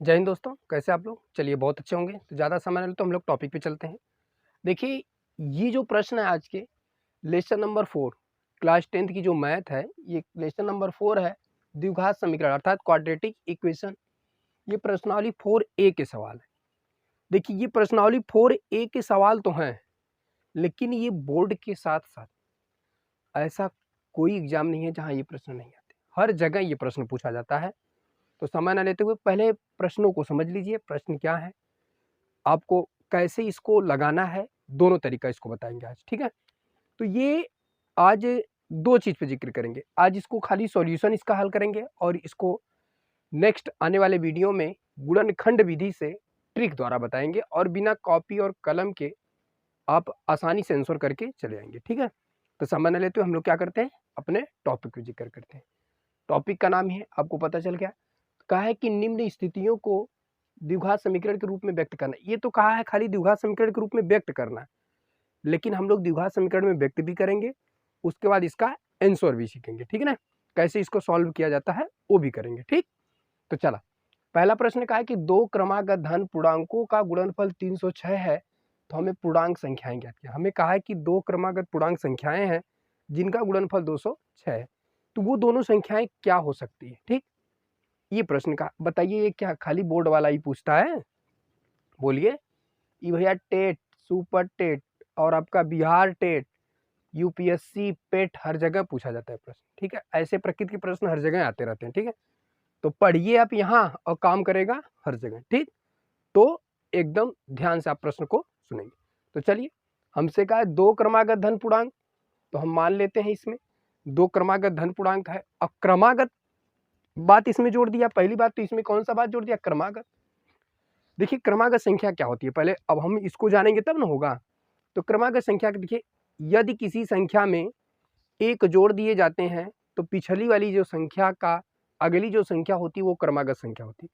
जय हिंद दोस्तों, कैसे आप लोग? चलिए बहुत अच्छे होंगे। तो ज़्यादा समय ना ले तो हम लोग टॉपिक पे चलते हैं। देखिए, ये जो प्रश्न है आज के लेसन नंबर 4 क्लास 10th की जो मैथ है, ये लेसन नंबर 4 है, द्विघात समीकरण अर्थात क्वाड्रेटिक इक्वेशन। ये प्रश्नावली 4A के सवाल है। देखिए, ये प्रश्नावली 4A के सवाल तो हैं, लेकिन ये बोर्ड के साथ-साथ ऐसा कोई एग्जाम नहीं है जहाँ ये प्रश्न नहीं आते। हर जगह ये प्रश्न पूछा जाता है। तो समय ना लेते हुए पहले प्रश्नों को समझ लीजिए, प्रश्न क्या है, आपको कैसे इसको लगाना है, दोनों तरीका इसको बताएंगे आज, ठीक है। तो ये आज दो चीज पे जिक्र करेंगे। आज इसको खाली सॉल्यूशन इसका हल करेंगे और इसको नेक्स्ट आने वाले वीडियो में गुणनखंड विधि से ट्रिक द्वारा बताएंगे और बिना कॉपी और कलम के आप आसानी से आंसर करके चले आएंगे, ठीक है। तो समय न लेते हुए हम लोग क्या करते हैं, अपने टॉपिक पे जिक्र करते हैं। टॉपिक का नाम है, आपको पता चल गया, कहा है कि निम्न स्थितियों को द्विघात समीकरण के रूप में व्यक्त करना। ये तो कहा है खाली द्विघात समीकरण के रूप में व्यक्त करना है, लेकिन हम लोग द्विघात समीकरण में व्यक्त भी करेंगे, उसके बाद इसका आंसर भी सीखेंगे, ठीक है ना। कैसे इसको सॉल्व किया जाता है वो भी करेंगे, ठीक। तो चला, पहला प्रश्न कहा है कि दो क्रमागत धन पूर्णांकों का गुणनफल 306 है, तो हमें पूर्णांक संख्याएं ज्ञात किया। हमें कहा है कि दो क्रमागत पूर्णांक संख्याएं हैं जिनका गुणनफल 206 है, तो वो दोनों संख्याएं क्या हो सकती है, ठीक। ये प्रश्न का बताइए, ये क्या खाली बोर्ड वाला ही पूछता है? बोलिए। ये भैया टेट, सुपर टेट और आपका बिहार टेट, यूपीएससी, पेट, हर जगह पूछा जाता है प्रश्न, ठीक है। ऐसे प्रकृति के प्रश्न हर जगह आते रहते हैं, ठीक है। तो पढ़िए आप यहाँ और काम करेगा हर जगह, ठीक। तो एकदम ध्यान से आप प्रश्न को सुनेंगे। तो चलिए, हमसे कहा है दो क्रमागत धन पूर्णांक, तो हम मान लेते हैं इसमें दो क्रमागत धन पूर्णांक है। अब क्रमागत बात इसमें जोड़ दिया, पहली बात तो इसमें कौन सा बात जोड़ दिया, क्रमागत। देखिए क्रमागत संख्या क्या होती है, पहले अब हम इसको जानेंगे तब ना होगा। तो क्रमागत संख्या देखिए, यदि किसी संख्या में एक जोड़ दिए जाते हैं तो पिछली वाली जो संख्या का अगली जो संख्या होती है वो क्रमागत संख्या होती है।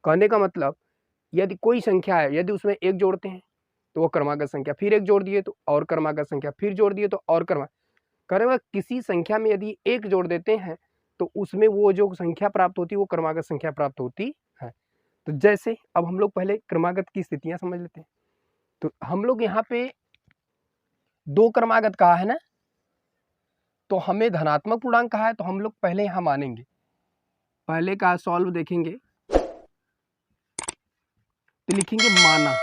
कहने का मतलब, यदि कोई संख्या है, यदि उसमें एक जोड़ते हैं तो वो क्रमागत संख्या, फिर एक जोड़ दिए तो और क्रमागत संख्या, फिर जोड़ दिए तो और क्रमागत। कहने किसी संख्या में यदि एक जोड़ देते हैं तो उसमें वो जो संख्या प्राप्त होती है वो क्रमागत संख्या प्राप्त होती है। तो जैसे अब हम लोग पहले क्रमागत की स्थितियां समझ लेते हैं। तो हम लोग यहाँ पे दो क्रमागत कहा है ना, तो हमें धनात्मक पूर्णांक कहा है, तो हम लोग पहले यहाँ मानेंगे, पहले का सॉल्व देखेंगे तो लिखेंगे माना।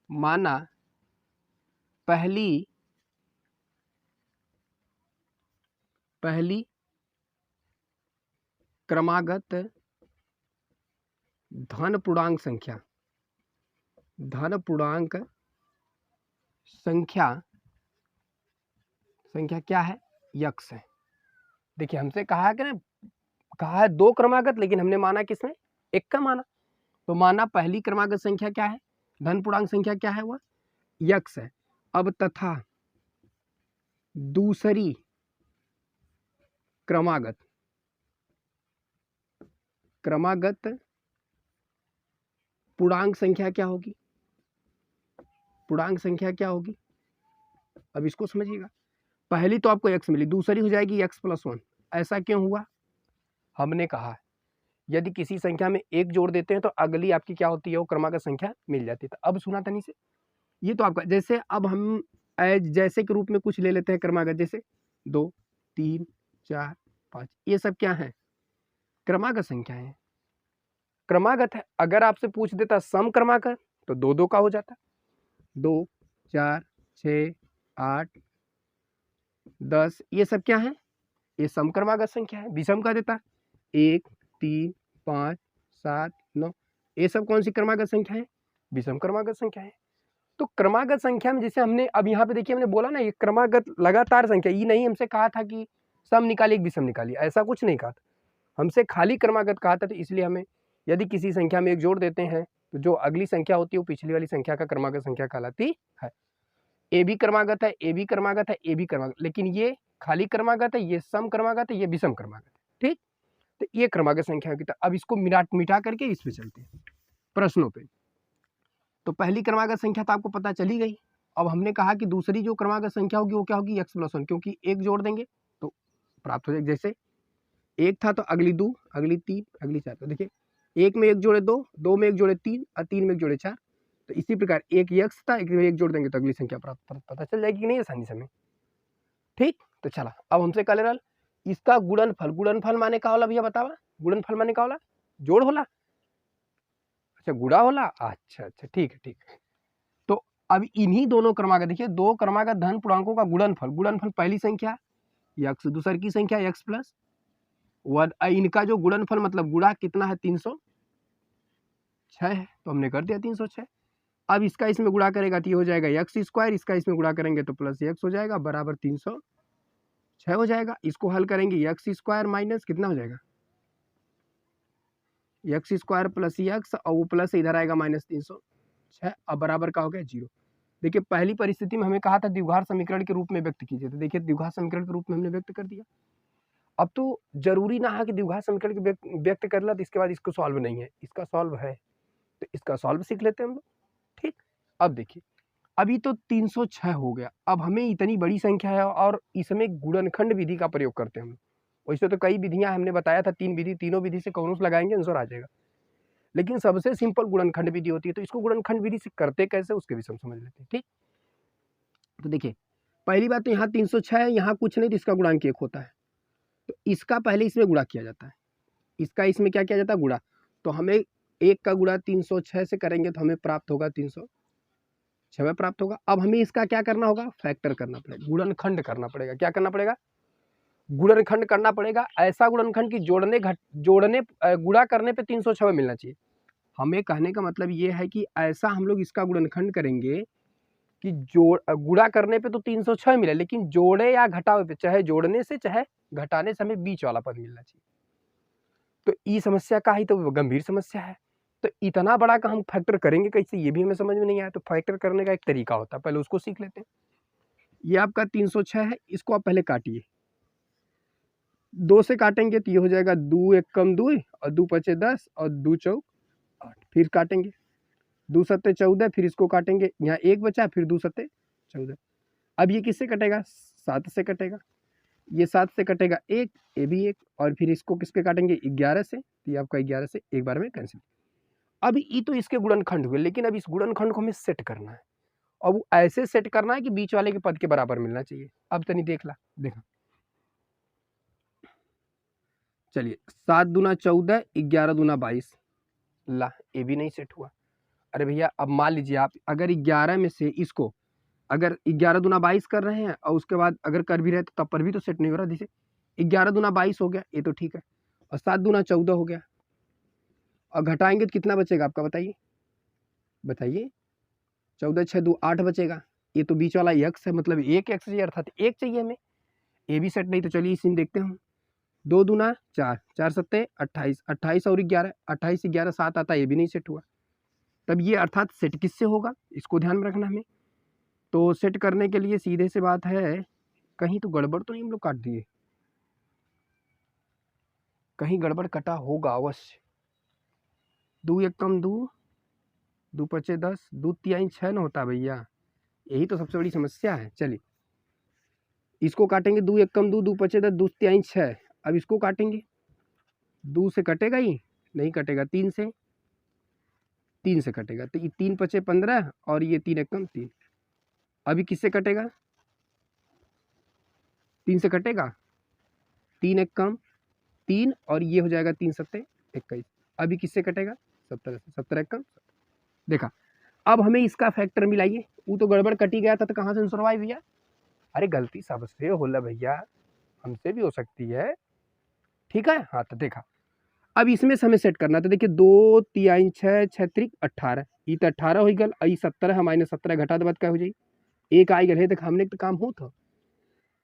माना पहली क्रमागत धन पूर्णांक संख्या, धन पूर्णांक संख्या क्या है, यक्स है। देखिए हमसे कहा है कि ना, कहा है दो क्रमागत, लेकिन हमने माना किसमें, एक का माना। तो माना पहली क्रमागत संख्या क्या है, धन पूर्णांक संख्या क्या है, वह यक्स है। अब तथा दूसरी क्रमागत पूर्णांक संख्या क्या होगी, पूर्णांक संख्या क्या होगी, अब इसको समझिएगा। पहली तो आपको x मिली, दूसरी हो जाएगी x+1। ऐसा क्यों हुआ, हमने कहा यदि किसी संख्या में एक जोड़ देते हैं तो अगली आपकी क्या होती है, वो क्रमागत संख्या मिल जाती है। तो अब सुना तनी से, ये तो आपका, जैसे अब हम जैसे के रूप में कुछ ले लेते हैं क्रमागत, जैसे 2, 3, 4, 5, ये सब क्या है, क्रमागत संख्या है, क्रमागत है। अगर आपसे पूछ देता सम क्रमागत तो 2 का हो जाता, 2, 4, 6, 8, 10, ये सब क्या है, ये सम क्रमागत संख्या है। विषम का देता 1, 3, 5, 7, 9, ये सब कौन सी क्रमागत संख्या है, विषम क्रमागत संख्या है। तो क्रमागत संख्या में जैसे हमने अब यहाँ पे देखिए, हमने बोला ना ये क्रमागत लगातार संख्या, ये नहीं हमसे कहा था कि सम निकालिए विषम निकालिए, ऐसा कुछ नहीं कहा था, हमसे खाली क्रमागत कहा था। तो इसलिए हमें यदि किसी संख्या में एक जोड़ देते हैं तो जो अगली संख्या होती है वो पिछली वाली संख्या का क्रमागत संख्या कहलाती है। ए भी क्रमागत है, ए भी क्रमागत है, ए भी क्रमागत, लेकिन ये खाली क्रमागत है, ये सम क्रमागत है, ये विषम क्रमागत है, ठीक। तो ये क्रमागत संख्या की, अब इसको मिटा करके इस पे चलते हैं प्रश्नों पे। तो पहली क्रमागत संख्या तो आपको पता चली गई। अब हमने कहा कि दूसरी जो क्रमागत संख्या होगी वो क्या होगी, x+1, क्योंकि एक जोड़ देंगे तो प्राप्त हो जाएगा। जैसे एक था तो अगली 2, अगली 3, अगली 4। तो देखिए 1 में 1 जोड़े 2, 2 में 1 जोड़े 3 और 3 में 1 जोड़े 4। तो इसी प्रकार एक यक्स था, एक में 1 जोड़ देंगे तो अगली संख्या प्राप्त पता चल जाएगी कि नहीं आसानी से हमें। ठीक, तो चला अब हमसे का ले रहा इसका गुणनफल। गुणनफल माने का होला भैया बतावा? गुणनफल माने का होला? जोड़ होला? अच्छा गुणा होला। अच्छा अच्छा ठीक है ठीक है। तो अब इन्हीं दोनों क्रमागत, देखिए दो क्रमागत धन पूर्णांकों का गुणनफल। गुणनफल पहली संख्या यक्स, दूसरी की संख्या यक्स प्लस 1, इनका जो गुणनफल मतलब गुणा कितना है 306 है, तो हमने कर दिया 306। अब इसका इसमें गुणा करेगा तो ये हो जाएगा यक्स स्क्वायर, इसका इसमें गुणा करेंगे तो प्लस यक्स हो जाएगा बराबर 306 हो जाएगा। इसको हल करेंगे यक्स स्क्वायर माइनस कितना हो जाएगा यक्स स्क्वायर प्लस यक्स, और वो प्लस इधर आएगा माइनस 306, अब बराबर का हो गया 0। देखिए पहली परिस्थिति में हमें कहा था द्विघात समीकरण के रूप में व्यक्त कीजिए, तो देखिए द्विघात समीकरण के रूप में हमने व्यक्त कर दिया। अब तो जरूरी ना है कि द्विघात समीकरण के व्यक्त कर ला तो इसके बाद इसको सॉल्व नहीं है, इसका सॉल्व है तो इसका सॉल्व सीख लेते हैं हम लोग। ठीक, अब देखिए अभी तो 306 हो गया। अब हमें इतनी बड़ी संख्या है और इसमें गुणनखंड विधि का प्रयोग करते हैं हम। वैसे तो कई विधियां हमने बताया था, 3 विधि, तीनों विधि से कौन सा लगाएंगे आंसर आ जाएगा, लेकिन सबसे सिंपल गुणनखंड विधि होती है। तो इसको गुणनखंड विधि से करते कैसे उसके भी समझ लेते हैं। ठीक, तो देखिए पहली बात तो यहाँ 306 है, यहाँ कुछ नहीं तो इसका गुणांक 1 होता है, तो इसका पहले इसमें गुणा किया जाता है, इसका इसमें क्या किया जाता है गुणा। तो हमें 1 का गुणा 306 से करेंगे तो हमें प्राप्त होगा 306 में प्राप्त होगा। अब हमें इसका क्या करना होगा, फैक्टर करना पड़ेगा, गुणनखंड करना पड़ेगा। क्या करना पड़ेगा, गुणनखंड करना पड़ेगा। ऐसा गुणनखंड की जोड़ने गुणा करने पे 306 मिलना चाहिए। हमें कहने का मतलब ये है कि ऐसा हम लोग इसका गुणनखंड करेंगे कि गुणा करने पे तो 306 मिले, लेकिन जोड़े या घटावे पे, चाहे जोड़ने से चाहे घटाने से हमें बीच वाला पद मिलना चाहिए। तो ये समस्या का ही तो गंभीर समस्या है। तो इतना बड़ा का हम फैक्टर करेंगे कैसे, ये भी हमें समझ में नहीं आया। तो फैक्टर करने का एक तरीका होता है, पहले उसको सीख लेते हैं। ये आपका 306 है, इसको आप पहले काटिए। 2 से काटेंगे तो ये हो जाएगा 2 एक कम 2 और 2 पचे 10 और 2 चौक 8। फिर काटेंगे 2 सत्ते 14, फिर इसको काटेंगे, यहाँ 1 बचा, फिर 2 सत्ते 14। अब ये किससे कटेगा, 7 से कटेगा। ये 7 से कटेगा 1, ये भी 1, और फिर इसको किसके काटेंगे 11 से, तो ये आपका 11 से एक बार में कैंसिल। अब ये तो इसके गुणनखंड हुए, लेकिन अब इस गुणनखंड को हमें सेट करना है। अब ऐसे सेट करना है कि बीच वाले के पद के बराबर मिलना चाहिए। अब तनी देख ला, देखा चलिए 7 दूना 14, 11 दूना 22, ला ये भी नहीं सेट हुआ। अरे भैया अब मान लीजिए आप अगर 11 में से इसको अगर 11 दूना 22 कर रहे हैं और उसके बाद अगर कर भी रहे तो तब पर भी तो सेट नहीं हो रहा। जैसे 11 दूना 22 हो गया, ये तो ठीक है, और 7 दूना 14 हो गया, और घटाएंगे तो कितना बचेगा आपका, बताइए बताइए। 14 6 2 8 बचेगा। ये तो बीच वाला यक्स है, मतलब एक एक्स चाहिए, अर्थात एक चाहिए हमें। ये भी सेट नहीं, तो चलिए इसी में देखते हैं हम। 2 दूना 4, 4 सत्ते 28, 28 और 11, 28 11 7 आता, ये भी नहीं सेट हुआ। तब ये अर्थात सेट किससे होगा, इसको ध्यान में रखना हमें। तो सेट करने के लिए सीधे से बात है, कहीं तो गड़बड़ तो नहीं हम लोग काट दिए, कहीं गड़बड़ कटा होगा अवश्य। 2 एक कम 2, 2 पचे 10, 2 तिहाई 6 न होता भैया, यही तो सबसे बड़ी समस्या है। चलिए इसको काटेंगे, 2 एक कम 2, 2 पचे 10, 2 तिहाई 6। अब इसको काटेंगे, 2 से कटेगा ही नहीं, कटेगा 3 से, 3 से कटेगा, तो ये 3 पचे 15 और ये 3 एक कम 3। अभी किससे कटेगा, 3 से कटेगा, 3 एक कम 3 और ये हो जाएगा 3 सत्ते 21। अभी किससे कटेगा, 17 से, 17 एक कम। देखा, अब हमें इसका फैक्टर मिलाइए। वो तो गड़बड़ कटी गया था, तो कहाँ से आंसर आए भैया, अरे गलती सबसे होला भैया, हमसे भी हो सकती है। ठीक है, हाँ तो देखा, अब इसमें से हमें सेट करना। तो देखिए 2 तिहाई 6, 6 त्रिक 18, ये तो 18 हो गल, आई 17 है, माइनस 17 घटा दे बात क्या हो जाए, एक आई गल है। देखा हमने तो काम हो था।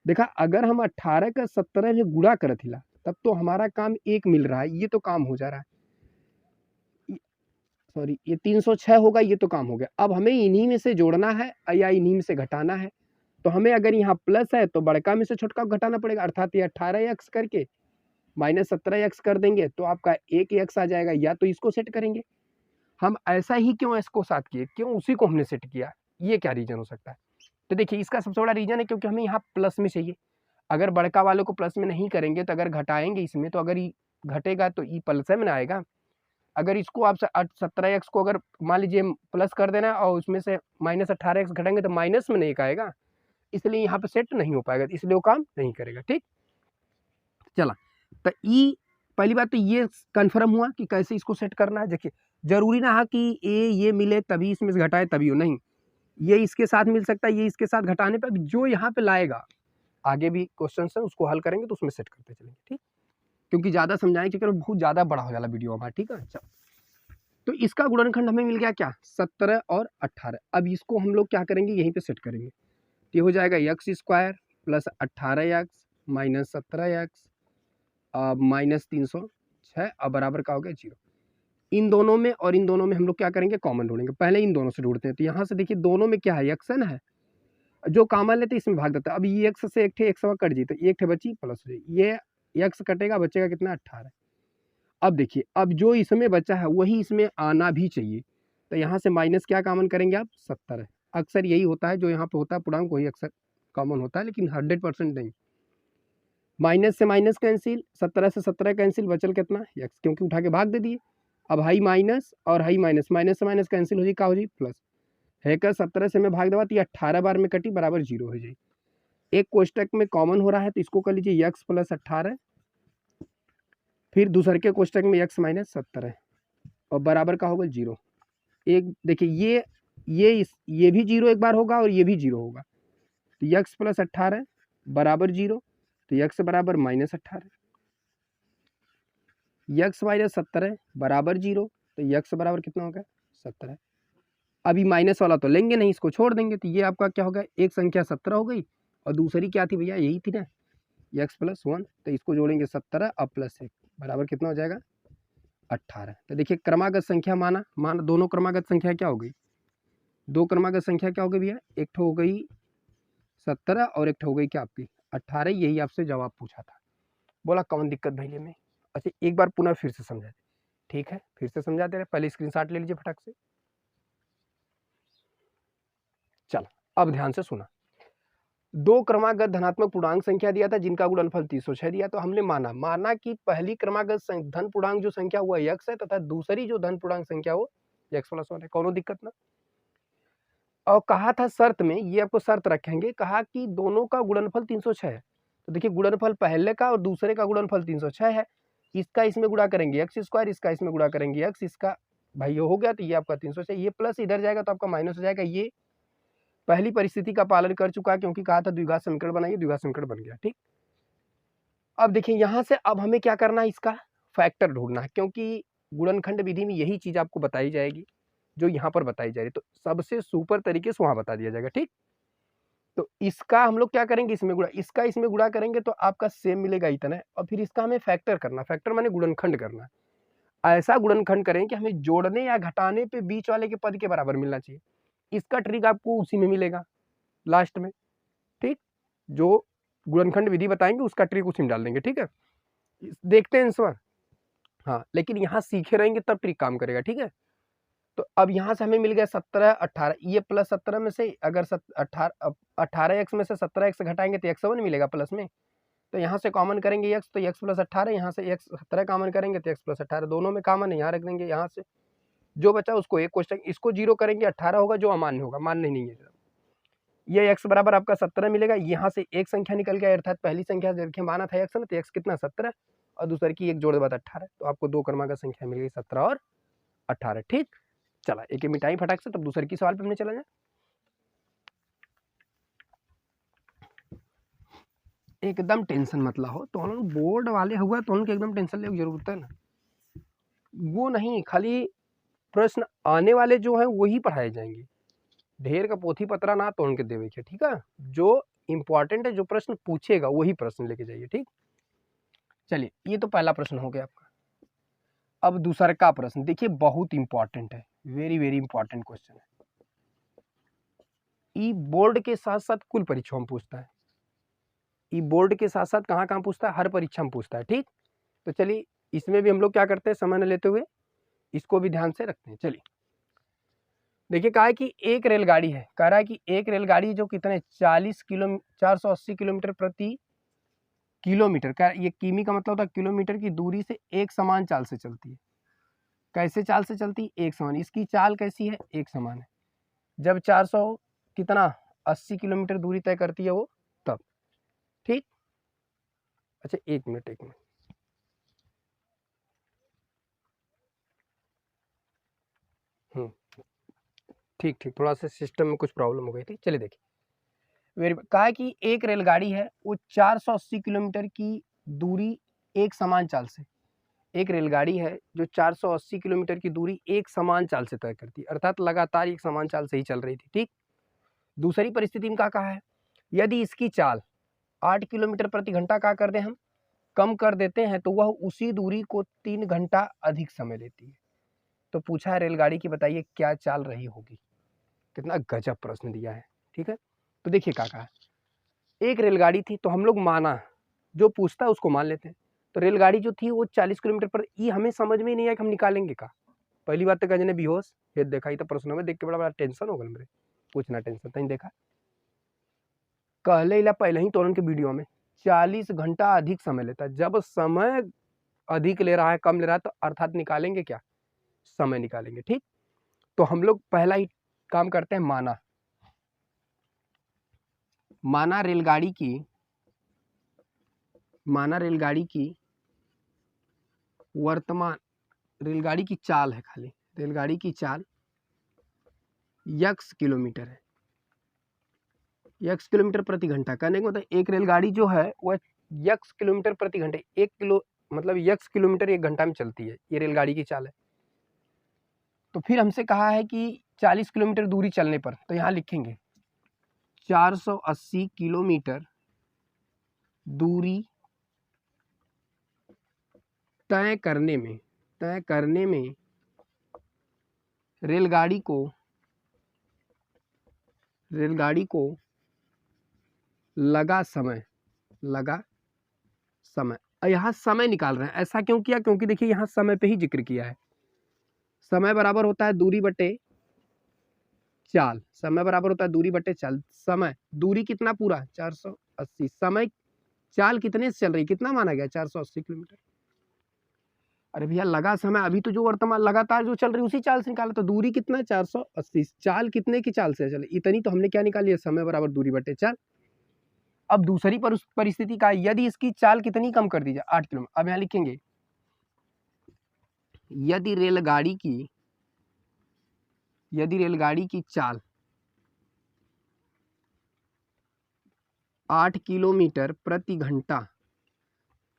देखा अगर हम 18 का 17 में गुणा करत हिला तब तो हमारा काम 1 मिल रहा है, ये तो काम हो जा रहा है। सॉरी, ये 306 होगा, ये तो काम हो गया। अब हमें इन्हीं में से जोड़ना है या इन्हीं में से घटाना है। तो हमें अगर यहाँ प्लस है तो बड़का में से छोटका घटाना पड़ेगा, अर्थात ये 18x करके माइनस 17x कर देंगे तो आपका 1x आ जाएगा। या तो इसको सेट करेंगे हम, ऐसा ही क्यों इसको साथ किए, क्यों उसी को हमने सेट किया, ये क्या रीजन हो सकता है। तो देखिए इसका सबसे बड़ा रीजन है क्योंकि हमें यहाँ प्लस में चाहिए। अगर बड़का वालों को प्लस में नहीं करेंगे तो अगर घटाएंगे इसमें, तो अगर ये घटेगा तो ई प्लस में आएगा, अगर इसको आप 17x को अगर मान लीजिए प्लस कर देना और उसमें से -18x घटाएंगे तो माइनस में नहीं आएगा, इसलिए यहाँ पे सेट नहीं हो पाएगा, इसलिए वो काम नहीं करेगा। ठीक, चला तो ई पहली बात तो ये कंफर्म हुआ कि कैसे इसको सेट करना है। देखिए जरूरी ना है कि ये मिले तभी इसमें से घटाए तभी हो, नहीं, ये इसके साथ मिल सकता है, ये इसके साथ घटाने पर जो यहाँ पे लाएगा आगे भी क्वेश्चन है उसको हल करेंगे तो उसमें सेट करते चलेंगे। ठीक, क्योंकि ज़्यादा समझाएं क्योंकि बहुत ज़्यादा बड़ा हो जाला वीडियो हमारा। ठीक है, अच्छा तो इसका गुणनखंड हमें मिल गया क्या, 17 और 18। अब इसको हम लोग क्या करेंगे, यहीं पे सेट करेंगे। तो ये हो जाएगा x² plus 18x minus 17x minus 306 अब बराबर का हो गया 0। इन दोनों में और इन दोनों में हम लोग क्या करेंगे, कॉमन ढूंढेंगे। पहले इन दोनों से ढूंढते हैं। तो यहाँ से देखिए दोनों में क्या है, x है, जो कॉमन लेते इसमें भाग देता है। अब ये x से एक ठे x कट जी तो एक ठे बची प्लस हो जाए, ये x कटेगा बचेगा कितना 18। अब देखिए अब जो इसमें बचा है वही इसमें आना भी चाहिए। तो यहाँ से माइनस क्या कॉमन करेंगे आप, 70 है। अक्सर यही होता है जो यहाँ पे होता है पूर्णांक वही अक्सर कॉमन होता है, लेकिन 100% नहीं। माइनस से माइनस कैंसिल, 17 से 17 कैंसिल, बचल कितना x, क्योंकि उठा के भाग दे दिए। अब हाई माइनस और हाई माइनस, माइनस से माइनस कैंसिल हो जाए, क्या हो जाए प्लस है का 17 से मैं भाग दवा तो ये 18 बार में कटी बराबर 0 हो जाए। एक कोष्टक में कॉमन हो रहा है तो इसको कर लीजिए x प्लस 18, फिर दूसरे के कोष्टक में x माइनस 17 और बराबर का होगा 0। एक देखिए ये भी 0 एक बार होगा और ये भी 0 होगा। तो x प्लस 18 बराबर 0, तो x बराबर माइनस 18, x माइनस 17 बराबर 0, तो x बराबर कितना होगा 17। अभी माइनस वाला तो लेंगे नहीं, इसको छोड़ देंगे। तो ये आपका क्या होगा, एक संख्या 17 हो गई और दूसरी क्या थी भैया, यही थी ना x प्लस 1। तो इसको जोड़ेंगे 17 और प्लस 1 बराबर कितना हो जाएगा 18। तो देखिए क्रमागत संख्या माना दोनों क्रमागत संख्या क्या हो गई, दो क्रमागत संख्या क्या हो गई भैया, एक तो हो गई 17 और एक तो हो गई क्या आपकी 18। यही आपसे जवाब पूछा था। बोला कौन दिक्कत भैया में। अच्छा एक बार पुनः फिर से समझा दे, ठीक है फिर से समझा दे रहे, पहले स्क्रीनशॉट ले लीजिए फटाक से। चल अब ध्यान से सुना, दो क्रमागत धनात्मक पूर्णांक संख्या दिया था जिनका गुणनफल 306 दिया। तो हमने माना कि पहली क्रमागत धन पूर्णांक जो संख्या हुआ x है तथा दूसरी जो धन पूर्णांक संख्या हो x प्लस 1 है, कोनो दिक्कत ना। और कहा था शर्त में, ये आपको शर्त रखेंगे, कहा कि दोनों का गुणनफल 306 है। तो देखिए गुणनफल पहले का और दूसरे का गुणनफल 306 है, इसका इसमें गुणा करेंगे x², इसका इसमें गुणा करेंगे x, इसका भाई ये हो गया तो ये आपका 306, ये प्लस इधर जाएगा तो आपका माइनस हो जाएगा। ये पहली परिस्थिति का पालन कर चुका है क्योंकि कहा था द्विघात समीकरण बनाइए, द्विघात समीकरण बन गया। ठीक, अब देखिए यहां से अब हमें क्या करना है, इसका फैक्टर ढूंढना है, क्योंकि गुणनखंड विधि में यही चीज आपको बताई जाएगी जो यहाँ पर बताई जा रही, तो सबसे सुपर तरीके से वहां बता दिया जाएगा। ठीक, तो इसका हम लोग क्या करेंगे, इसमें गुणा, इसका इसमें गुणा करेंगे तो आपका सेम मिलेगा इतना, और फिर इसका हमें फैक्टर करना, फैक्टर माने गुणनखंड करना। ऐसा गुणनखंड करें कि हमें जोड़ने या घटाने पे बीच वाले के पद के बराबर मिलना चाहिए। इसका ट्रिक आपको उसी में मिलेगा लास्ट में। ठीक, जो गुणनखंड विधि बताएंगे उसका ट्रिक उसी में डाल देंगे। ठीक है, देखते हैं आंसर। हाँ लेकिन यहाँ सीखे रहेंगे तब ट्रिक काम करेगा। ठीक है, तो अब यहाँ से हमें मिल गया 17 18, ये प्लस 17 में से अगर 18x में से 17x घटाएंगे तो x1 मिलेगा प्लस में। तो यहाँ से कॉमन करेंगे x, तो x प्लस 18, यहाँ से x 17 कॉमन करेंगे तो x प्लस 18, दोनों में कॉमन है, यहाँ रख देंगे। यहाँ से जो बचा उसको एक क्वेश्चन, इसको 0 करेंगे 18 होगा, जो अमान्य होगा, मान्य नहीं है। ये x बराबर आपका 17 मिलेगा। यहाँ से एक संख्या निकल गया, अर्थात पहली संख्या देखिए माना था x, तो x कितना 17 और दूसरे की एक जोड़ बात 18, तो आपको दो क्रमांक संख्या मिल गई 17 और 18। ठीक, चला एक मिटाई फटाक से, तब दूसरे की सवाल पे हमने चला जाए। एकदम टेंशन मत ला हो, तो बोर्ड वाले हुआ तो उनके एकदम टेंशन लेने की जरूरत है ना, वो नहीं, खाली प्रश्न आने वाले जो है वही पढ़ाए जाएंगे, ढेर का पोथी पत्रा ना तो उनके देवे के। ठीक है, जो इंपॉर्टेंट है, जो प्रश्न पूछेगा वही प्रश्न लेके जाइए। ठीक, चलिए ये तो पहला प्रश्न हो गया आपका। अब दूसरा का प्रश्न देखिए, बहुत इंपॉर्टेंट है, वेरी वेरी इंपॉर्टेंट क्वेश्चन है। ई बोर्ड के साथ साथ कुल परीक्षाओं में पूछता है, ई बोर्ड के साथ साथ कहाँ कहाँ पूछता है, हर परीक्षा में पूछता है। ठीक, तो चलिए इसमें भी हम लोग क्या करते हैं, समय न लेते हुए इसको भी ध्यान से रखते हैं। चलिए देखिए, कहा है कि एक रेलगाड़ी है, कह रहा है कि एक रेलगाड़ी जो कितने 480 किलोमीटर प्रति किलोमीटर का, ये किमी का मतलब होता है किलोमीटर की दूरी से एक समान चाल से चलती है। कैसे चाल से चलती, एक समान। इसकी चाल कैसी है, एक समान है। जब 400 कितना 80 किलोमीटर दूरी तय करती है वो, तब। ठीक। अच्छा एक मिनट ठीक ठीक, थोड़ा सा सिस्टम में कुछ प्रॉब्लम हो गई थी। चलिए देखिए, कहा है कि एक रेलगाड़ी है वो 480 किलोमीटर की दूरी एक समान चाल से, एक रेलगाड़ी है जो 480 किलोमीटर की दूरी एक समान चाल से तय करती है, अर्थात लगातार एक समान चाल से ही चल रही थी। ठीक। दूसरी परिस्थिति में क्या कहा है, यदि इसकी चाल 8 किलोमीटर प्रति घंटा क्या कर दें हम, कम कर देते हैं, तो वह उसी दूरी को 3 घंटा अधिक समय लेती है। तो पूछा है रेलगाड़ी की बताइए क्या चाल रही होगी। कितना गजब प्रश्न दिया है। ठीक है, तो देखिए क्या कहा, एक रेलगाड़ी थी, तो हम लोग माना, जो पूछता है उसको मान लेते हैं। तो रेलगाड़ी जो थी वो 40 किलोमीटर पर, ये हमें समझ में ही नहीं आया कि हम निकालेंगे का। पहली बात तो कहने बेहोश, ये देखा ही तो प्रश्नों में देख के बड़ा बड़ा टेंशन हो गया मेरे, पूछना टेंशन तहीं देखा कहले पहले ही तोरण के वीडियो में 40 घंटा अधिक समय लेता है। जब समय अधिक ले रहा है, कम ले रहा है, तो अर्थात निकालेंगे क्या, समय निकालेंगे। ठीक। तो हम लोग पहला ही काम करते हैं, माना रेलगाड़ी की वर्तमान, रेलगाड़ी की चाल है, खाली रेलगाड़ी की चाल यक्स किलोमीटर है, यक्स किलोमीटर प्रति घंटा। कहने का मतलब एक रेलगाड़ी जो है वह यक्स किलोमीटर प्रति घंटे, 1 किलो मतलब यक्स किलोमीटर 1 घंटा में चलती है, ये रेलगाड़ी की चाल है। तो फिर हमसे कहा है कि 40 किलोमीटर दूरी चलने पर, तो यहाँ लिखेंगे 480 किलोमीटर दूरी तय करने में रेलगाड़ी को लगा समय, यहाँ समय निकाल रहे हैं। ऐसा क्यों किया, क्योंकि देखिए यहाँ समय पे ही जिक्र किया है। समय बराबर होता है दूरी बटे चाल, समय बराबर होता है दूरी बटे चाल। समय, दूरी कितना पूरा 480, समय चाल कितने से चल रही, कितना माना गया 480 किलोमीटर। अरे भैया लगा समय, अभी तो जो वर्तमान लगातार जो चल रही उसी चाल से निकाला, तो दूरी कितना 480, चाल कितने की चाल से चले, इतनी तो हमने क्या निकाली है, समय बराबर दूरी बटे चाल। अब दूसरी परिस्थिति का, यदि इसकी चाल कितनी कम कर दी जाए, 8 किलोमीटर। अब यहाँ लिखेंगे यदि रेलगाड़ी की चाल 8 किलोमीटर प्रति घंटा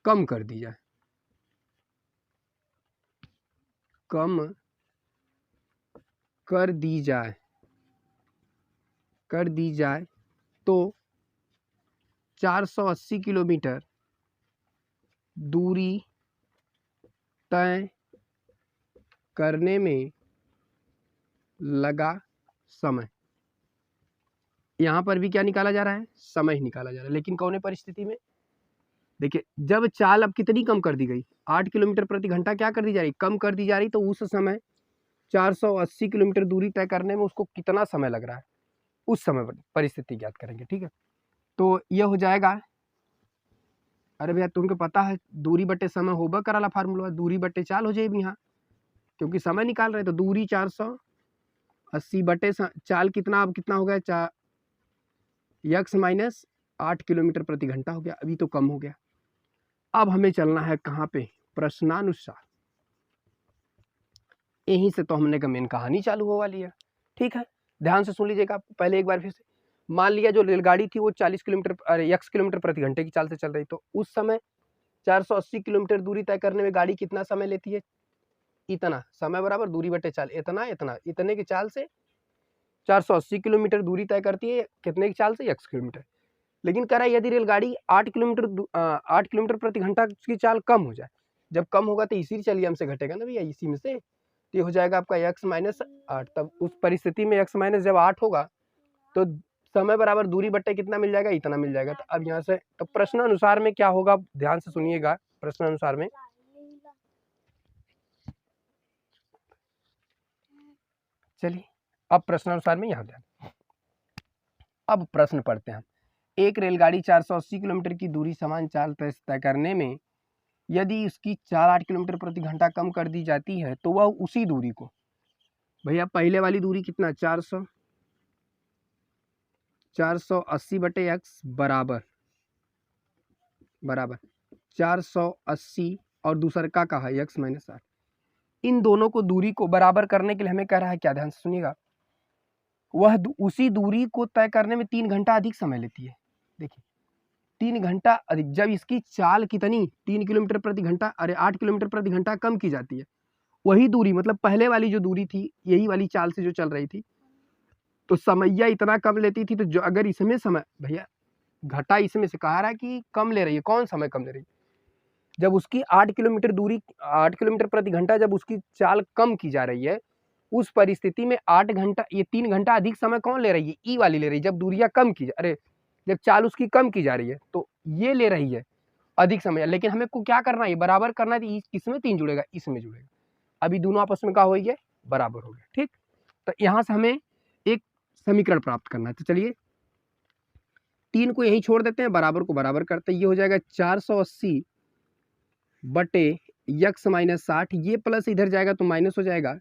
कम कर दी जाए, तो 480 किलोमीटर दूरी तय करने में लगा समय। यहां पर भी क्या निकाला जा रहा है, समय ही निकाला जा रहा है। लेकिन कौन परिस्थिति में, देखिए जब चाल अब कितनी कम कर दी गई, 8 किलोमीटर प्रति घंटा क्या कर दी जा रही, कम कर दी जा रही, तो उस समय 480 किलोमीटर दूरी तय करने में उसको कितना समय लग रहा है, उस समय पर परिस्थिति ज्ञात करेंगे। ठीक है, तो यह हो जाएगा, अरे भैया तुमको पता है दूरी बटे समय होगा कराला फार्मूला, दूरी बटे चाल हो जाएगी यहाँ, क्योंकि समय निकाल रहे, तो दूरी 480 बटे चाल कितना, अब कितना हो गया, यक्स माइनस 8 किलोमीटर प्रति घंटा हो गया, अभी तो कम हो गया। अब हमें चलना है कहाँ पे, प्रश्नानुसार। यहीं से तो हमने का मेन कहानी चालू हो वाली है। ठीक है, ध्यान से सुन लीजिएगा पहले एक बार फिर से। मान लिया जो रेलगाड़ी थी वो 40 किलोमीटर यक्स किलोमीटर प्रति घंटे की चाल से चल रही, तो उस समय 480 किलोमीटर दूरी तय करने में गाड़ी कितना समय लेती है, इतना, समय बराबर दूरी बटे चाल, इतने की चाल से 480 किलोमीटर दूरी तय करती है, कितने की चाल से, यक्स किलोमीटर। लेकिन कह रहा है यदि रेलगाड़ी 8 किलोमीटर प्रति घंटा की चाल कम हो जाए, जब कम होगा तो इसी चलिए हमसे घटेगा ना भैया, इसी में से, तो ये हो जाएगा आपका यक्स माइनस 8। तब उस परिस्थिति में यक्स माइनस जब 8 होगा तो समय बराबर दूरी बट्टे कितना मिल जाएगा, इतना मिल जाएगा। तो अब यहाँ से तो प्रश्न अनुसार में क्या होगा, ध्यान से सुनिएगा। प्रश्न अनुसार में चलिए, अब प्रश्न अनुसार में यहाँ ध्यान, अब प्रश्न पढ़ते हैं। एक रेलगाड़ी 480 किलोमीटर की दूरी समान चाल तय करने में यदि उसकी 4-8 किलोमीटर प्रति घंटा कम कर दी जाती है तो वह उसी दूरी को, भैया पहले वाली दूरी कितना 480/x बराबर 480 और दूसरा का कहा x - 8। इन दोनों को दूरी को बराबर करने के लिए हमें कह रहा है क्या, ध्यान से सुनिएगा, वह उसी दूरी को तय करने में 3 घंटा अधिक समय लेती है। देखिए 3 घंटा अधिक, जब इसकी चाल कितनी 3 किलोमीटर प्रति घंटा, अरे 8 किलोमीटर प्रति घंटा कम की जाती है, वही दूरी मतलब पहले वाली जो दूरी थी यही वाली चाल से जो चल रही थी, तो समैया इतना कम लेती थी। तो जो अगर इसमें समय, भैया घटा इसमें से कहा रहा है कि कम ले रही है, कौन समय कम ले रही है, जब उसकी 8 किलोमीटर दूरी 8 किलोमीटर प्रति घंटा जब उसकी चाल कम की जा रही है, उस परिस्थिति में 8 घंटा, ये 3 घंटा अधिक समय कौन ले रही है, ई वाली ले रही है। जब दूरियां कम की अरे जब चाल उसकी कम की जा रही है तो ये ले रही है अधिक समय, लेकिन हमें को क्या करना है, बराबर करना है। तो किसमें 3 जुड़ेगा, इसमें जुड़ेगा। अभी दोनों आपस में क्या हो गया, बराबर हो गया। ठीक, तो यहां से हमें एक समीकरण प्राप्त करना है। तो चलिए 3 को यहीं छोड़ देते हैं, बराबर को बराबर करते हैं। ये हो जाएगा 480/x - 8, ये प्लस इधर जाएगा तो माइनस हो जाएगा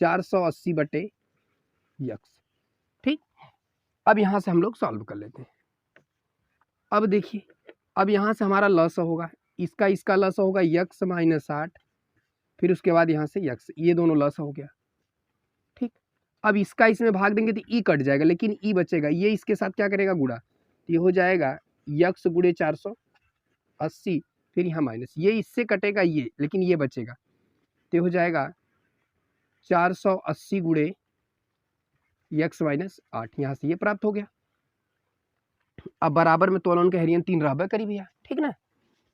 480/x। ठीक, अब यहां से हम लोग सॉल्व कर लेते हैं। अब देखिए, अब यहां से हमारा लस होगा, इसका लस होगा x - 8, फिर उसके बाद यहाँ से x, ये दोनों लस हो गया। ठीक, अब इसका इसमें भाग देंगे तो ई कट जाएगा, लेकिन ई बचेगा। ये इसके साथ क्या करेगा, गुणा, तो ये हो जाएगा x × 480, फिर यहाँ माइनस, ये इससे कटेगा ये, लेकिन ये बचेगा, तो हो जाएगा 480 × x - 8, यहाँ से ये प्राप्त हो गया। अब बराबर में तोलन के हरियन 3 रहबे करी भैया, ठीक ना।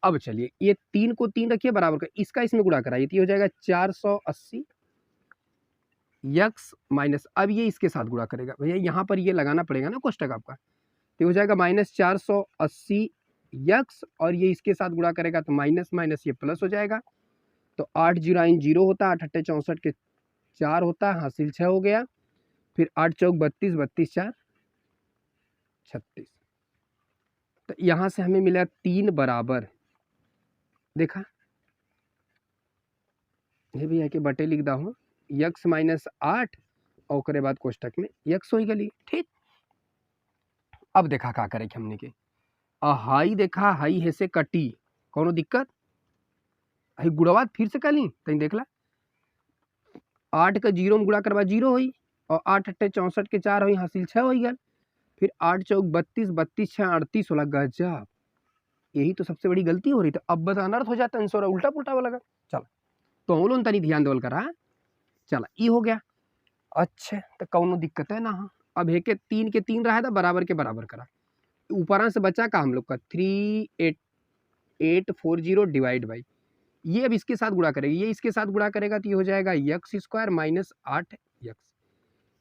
अब चलिए ये 3 को 3 रखिए बराबर का, इसका इसमें गुणा कराइए, तो हो जाएगा 480 x माइनस, अब ये इसके साथ गुणा करेगा, भैया यहाँ पर ये लगाना पड़ेगा ना कोष्टक आपका, तो हो जाएगा -480 x, और ये इसके साथ गुणा करेगा तो माइनस माइनस ये प्लस हो जाएगा। तो 8 0 0 होता है, 8 8 64 के 4 होता है, हासिल 6 हो गया, फिर 8 चौक 32, 32 4 36। तो यहाँ से हमें मिला 3 बराबर, देखा ये भी है कि बटे लिख दा हूँ x - 8 और उसके बाद कोष्टक में x हो गई। ठीक, अब देखा का करे हमने के हाई, देखा हाई है से कटी, कोनो दिक्कत हाई गुड़ावाद फिर से कली तई देख ला, 8 का 0 में गुणा करवा 0 हुई, और 8 8 64 के 4 हुई, हासिल 6 हो गया, फिर 8 चौक 32, 32 6 38 16, गजब, यही तो सबसे बड़ी गलती हो रही। तो अब बता अनर्थ हो जाता है, उल्टा पुल्टा वाला। चल तो हम लोग तनी ध्यान देवल करा, चला ई हो गया। अच्छा तो कौनो दिक्कत है ना। अब है के 3 के 3 रहा था, बराबर के बराबर करा, ऊपर से बचा का हम लोग का 38840 डिवाइड बाई, ये अब इसके साथ गुणा करेगा, ये इसके साथ गुणा करेगा तो ये हो जाएगा x² - 8x